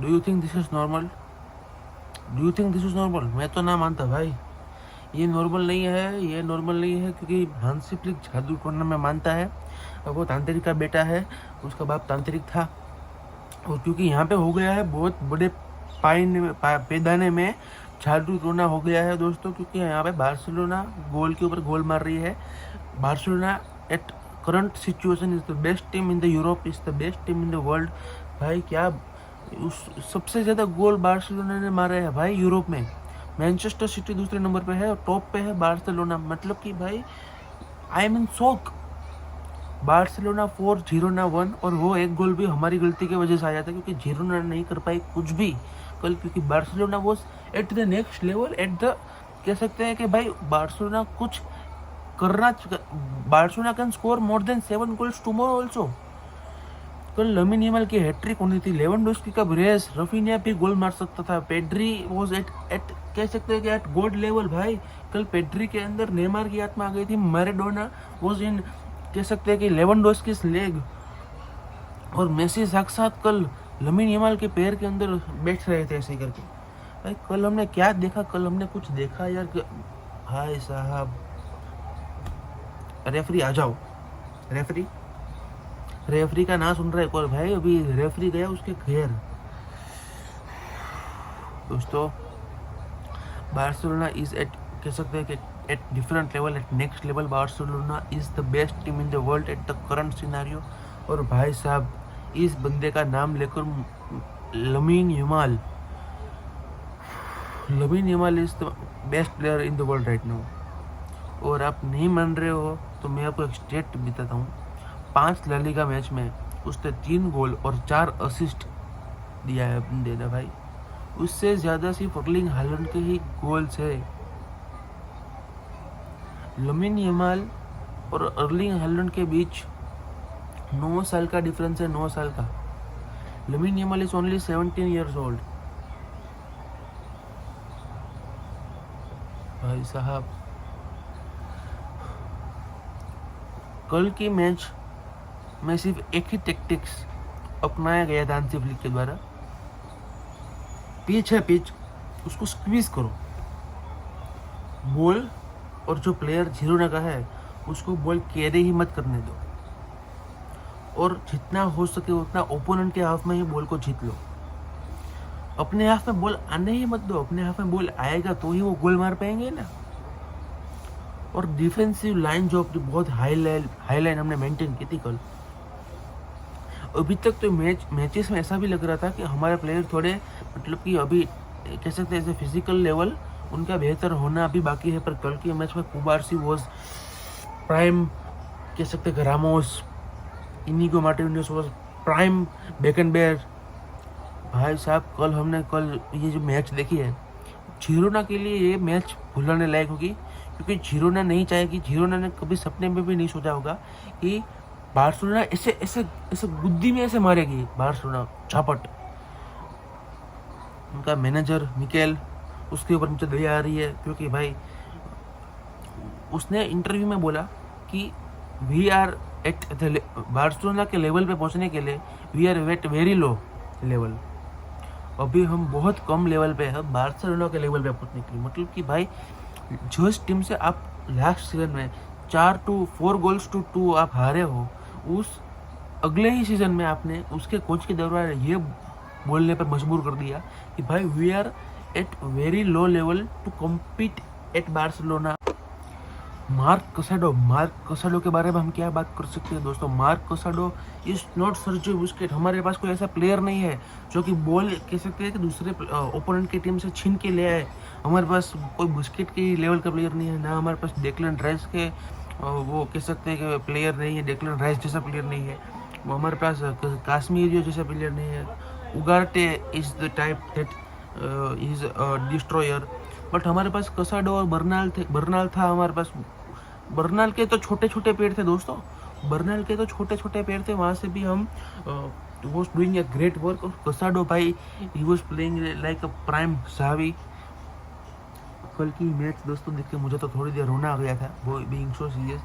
Do you think this is normal? Do you think this is normal? मैं तो ना मानता भाई, ये नॉर्मल नहीं है, ये नॉर्मल नहीं है, क्योंकि हांसी फ्लिक जादू टोना में मानता है, वो तांत्रिक का बेटा है, उसका बाप तांत्रिक था। और क्योंकि यहाँ पे हो गया है बहुत बड़े पैदाने में जादू टोना हो गया है दोस्तों, क्योंकि यहाँ पे बार्सिलोना गोल के ऊपर गोल मार रही है। Barcelona at current situation is the best team in the Europe, is the best team in the world. भाई क्या उस सबसे ज़्यादा गोल बार्सिलोना ने मारे हैं भाई यूरोप में। मैनचेस्टर सिटी दूसरे नंबर पे है और टॉप पे है बार्सिलोना। मतलब कि भाई I am in shock. Barcelona 4-0 ना 1, और वो एक गोल भी हमारी गलती की वजह से आया था, क्योंकि जिरोना नहीं कर पाई कुछ भी कल, क्योंकि Barcelona was at the next level, at the कह सकते हैं कि भाई बार्सिलोना कुछ करना, Barcelona can score more than 7 goals tomorrow also. कल लमीन यमाल की हैट्रिक होनी थी, लेवेंडोस्की का रेस, रफीनिया भी गोल मार सकता था, पेड्री वॉज एट कह सकते हैं कि एट गॉड लेवल। भाई कल पेड्री के अंदर नेमार की आत्मा आ गई थी, मैराडोना वॉज इन कह सकते हैं कि लेवेंडोस्की लेग, और मेसी साक्षात कल लमीन यमाल के पैर के अंदर बैठ रहे थे ऐसे करके। भाई कल हमने क्या देखा? कल हमने कुछ देखा यार भाई साहब। रेफरी आ जाओ, रेफरी का ना सुन रहा है कॉल भाई, अभी रेफरी गया उसके घर। दोस्तों बार्सिलोना इज एट कह सकते हैं कि at different level, at next level. Barcelona is the best team in the world at the current scenario. और भाई साहब इस बंदे का नाम लेकर Lamine Yamal is the best player in the world right now. और आप नहीं मान रहे हो तो मैं आपको एक स्टेट बताता हूँ। 5 ला लीगा मैच में उसने 3 गोल और 4 असिस्ट दिया है बंदे ने भाई। उससे ज़्यादा सिर्फ अर्लिंग हालैंड के ही गोल्स है। लमीन यमाल और अर्लिंग हालैंड के बीच 9 साल का डिफरेंस है, 9 साल का। Lamin Yamal is only 17 years old. भाई साहब कल की मैच में सिर्फ एक ही टेक्टिक्स अपनाया गया था हांसी फ्लिक के द्वारा। पिच है, पिच उसको स्क्वीज करो, बॉल और जो प्लेयर जिरोना का है उसको बॉल कैरी ही मत करने दो, और जितना हो सके उतना ओपोनेंट के हाफ में ही बॉल को जीत लो। अपने हाफ में बॉल आने ही मत दो, अपने हाफ में बॉल आएगा तो ही वो गोल मार पाएंगे ना। और डिफेंसिव लाइन जो अपनी बहुत हाई लाइन हमने मेंटेन की थी कल। अभी तक तो मैचेस में ऐसा भी लग रहा था कि हमारे प्लेयर थोड़े मतलब कि अभी कह सकते हैं ऐसे फिजिकल लेवल उनका बेहतर होना अभी बाकी है, पर कल के मैच में कुबारसी वॉज प्राइम, कह सकते हैं Ramos, Inigo Martinez was prime, Beckenbauer. भाई साहब कल ये जो मैच देखी है, जिरोना के लिए ये मैच भुलाने लायक होगी, क्योंकि जिरोना नहीं चाहेगी, जिरोना ने कभी सपने में भी नहीं सोचा होगा कि बार्सिलोना ऐसे बुद्धि में ऐसे मारेगी। बार्सिलोना झापट, उनका मैनेजर मिकेल, उसके ऊपर मुझे दया आ रही है, क्योंकि भाई उसने इंटरव्यू में बोला कि we are at the Barcelona के लेवल पे पहुंचने के लिए we are at very low level. अभी हम बहुत कम लेवल पे हैं बार्सिलोना के लेवल पे पहुंचने के लिए। मतलब कि भाई जिस टीम से आप लास्ट सीजन में 4 गोल्स टू 2 आप हारे हो, उस अगले ही सीजन में आपने उसके कोच के दौरान ये बोलने पर मजबूर कर दिया कि भाई we are at very low level to compete at Barcelona. Marc Casado के बारे में हम क्या बात कर सकते हैं दोस्तों? Mark कसाडो is not Sergio Busquets. हमारे पास कोई ऐसा प्लेयर नहीं है जो कि बॉल कह सकते हैं कि दूसरे ओपोनेंट की टीम से छीन के ले आए। हमारे पास कोई बुस्केट के लेवल का प्लेयर नहीं है, ना हमारे पास डेक्लन राइस के वो कह सकते हैं कि प्लेयर नहीं है, डेक्लन राइस जैसा प्लेयर नहीं है। वो हमारे पास काश्मीरियो जैसा प्लेयर नहीं है। Ugarte is the type that is destroyer. But हमारे पास कसाडो और बर्नाल था हमारे पास। बर्नाल के तो छोटे छोटे पेड़ थे दोस्तों, बर्नाल के तो छोटे छोटे पेड़ थे, वहाँ से भी हम was doing a great work. और कसाडो भाई ही was playing like a prime Xavi. कल की मैच दोस्तों देख के मुझे तो थोड़ी देर रोना आ गया था, वो बीइंग सो सीरियस,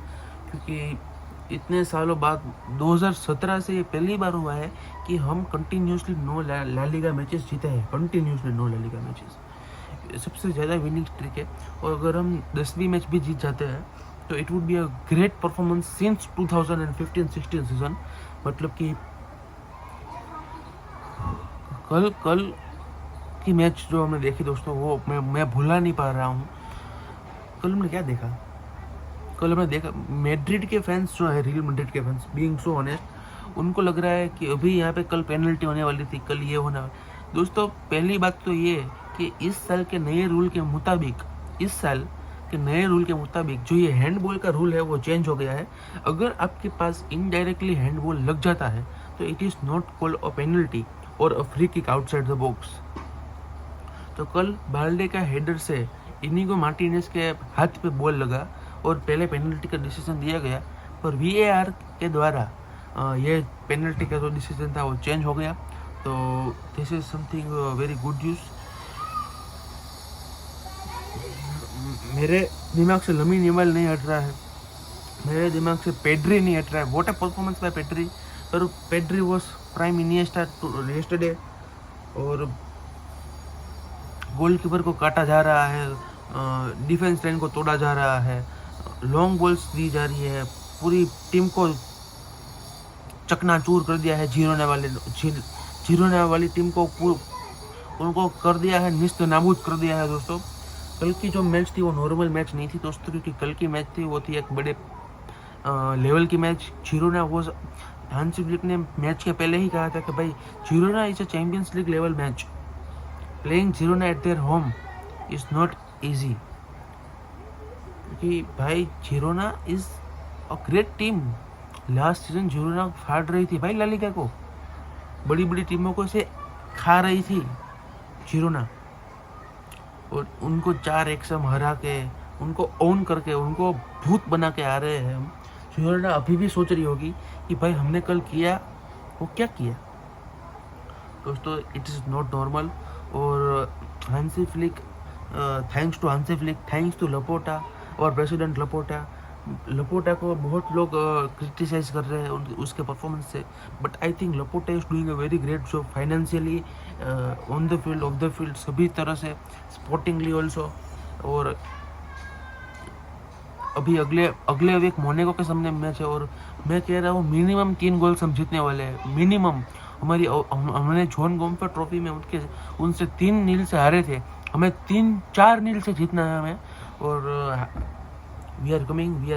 क्योंकि इतने सालों बाद 2017 से ये पहली बार हुआ है कि हम कंटिन्यूसली 9 ला लीगा मैचेस जीते हैं, कंटिन्यूसली 9 ला लीगा मैचेस, सबसे ज़्यादा विनिंग स्ट्रिक है। और अगर हम 10वीं मैच भी जीत जाते हैं तो it would be a great performance since 2015-16 season. मतलब कि कल की मैच जो हमने देखी दोस्तों, वो मैं भुला नहीं पा रहा हूँ। कल हमने क्या देखा, कल हमने देखा मैड्रिड के फैंस जो है, रियल मैड्रिड के फैंस, बीइंग सो ऑनेस्ट, उनको लग रहा है कि अभी यहाँ पे कल पेनल्टी होने वाली थी, कल ये होना। दोस्तों पहली बात तो ये कि इस साल के नए रूल के मुताबिक, जो ये हैंडबॉल का रूल है वो चेंज हो गया है। अगर आपके पास इनडायरेक्टली हैंडबॉल लग जाता है तो it is not called a penalty और a free kick outside the box. तो कल बाल्डे का हेडर से इनिगो मार्टिनेज के हाथ पे बॉल लगा और पहले पेनल्टी का डिसीजन दिया गया, पर VAR के द्वारा ये पेनल्टी का जो डिसीजन था वो चेंज हो गया। तो this is something very good news. मेरे दिमाग से लमीन यमाल नहीं हट रहा है, मेरे दिमाग से पेड्री नहीं हट रहा है। What a performance by Pedri. पर Pedri was prime Iniesta yesterday, और गोलकीपर को काटा जा रहा है, डिफेंस लाइन को तोड़ा जा रहा है, लॉन्ग बॉल्स दी जा रही है, पूरी टीम को चकनाचूर कर दिया है। जीरोने वाली टीम को उनको कर दिया है, निस्त नाबूद कर दिया है। दोस्तों कल की जो मैच थी वो नॉर्मल मैच नहीं थी दोस्तों, क्योंकि कल की मैच थी वो थी एक बड़े लेवल की मैच। जीरोना वो हांसी फ्लिक ने मैच के पहले ही कहा था कि भाई Girona is a Champions League level match, playing Girona at their home is not easy. क्योंकि भाई Girona is a great team. Last season Girona फाड़ रही थी भाई ला लीगा को, बड़ी बड़ी टीमों को इसे खा रही थी जीरोना, और उनको 4-1 से हरा के, उनको ओन करके, उनको भूत बना के आ रहे हैं हम। जीरोना अभी भी सोच रही होगी कि भाई हमने कल किया वो क्या किया। दोस्तों इट इज़ नॉट नॉर्मल। और Hansi Flick, thanks to Hansi Flick, thanks to Laporta और प्रेसिडेंट लपोटा को बहुत लोग क्रिटिसाइज कर रहे हैं उसके परफॉर्मेंस से, but I think Laporta is doing a very great job financially, on the field, off the field, सभी तरह से, स्पोर्टिंगली ऑल्सो। और अभी अगले वीक मोनेको के सामने मैच है, और मैं कह रहा हूँ मिनिमम 3 गोल हम जीतने वाले हैं, मिनिमम। हमने जॉन गोम्फर ट्रॉफी में उनसे 3-0 से हारे थे, हमें 3-4-0 से जीतना है हमें, और we are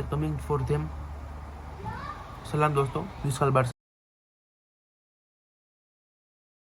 coming for them. सलाम दोस्तों, विशाल बार।